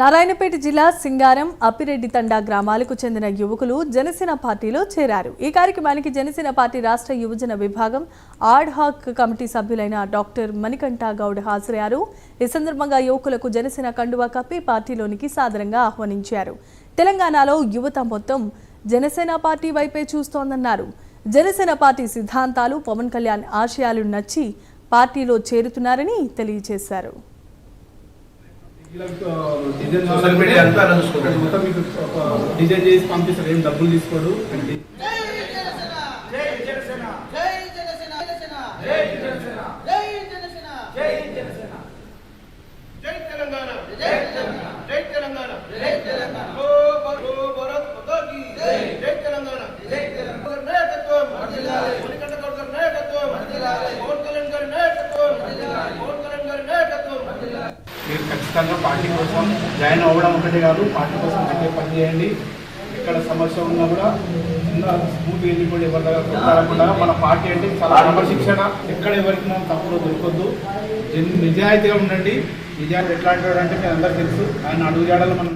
నారాయణపేట జిల్లా సింగారం అప్పిరెడ్డి తండా గ్రామాలకు చెందిన యువకులు జనసేన పార్టీలో చేరారు। ఈ కార్యక్రమానికి జనసేన పార్టీ రాష్ట్ర యువజన విభాగం ఆడ్ హాక్ కమిటీ సభ్యులైన డాక్టర్ మణికంఠ గౌడ్ హాజరయ్యారు। ఈ సందర్భంగా యువకులకు జనసేన కండువా కప్పి పార్టీలోనికి సాదరంగా ఆహ్వానించారు। తెలంగాణలో యువత మొత్తం జనసేన పార్టీ వైపే చూస్తోందన్నారు। జనసేన పార్టీ సిద్ధాంతాలు పవన్ కళ్యాణ్ ఆశయాలు నచ్చి పార్టీలో చేరుతున్నారని తెలియజేశారు। సోషల్ మీడియా అంతా మొత్తం మీకు డిజైన్ చేసి పంపిస్తారు, ఏం డబ్బులు తీసుకోడు। మీరు ఖచ్చితంగా పార్టీ కోసం జాయిన్ అవ్వడం ఒకటే కాదు, పార్టీ కోసం అయితే పని చేయండి। ఇక్కడ సమస్య ఉన్నా కూడా చిన్న స్మూత్ వెళ్ళి కూడా ఎవరి దగ్గర కొట్టాలకుండా మన పార్టీ అంటే చాలా క్రమశిక్షణ, ఎక్కడ ఎవరికి మనం తప్పులో దొరకొద్దు, నిజాయితీగా ఉండండి। నిజాయితీ ఎట్లాంటి అంటే మీ అందరికీ తెలుసు, ఆయన అడుగు జాడలు మనం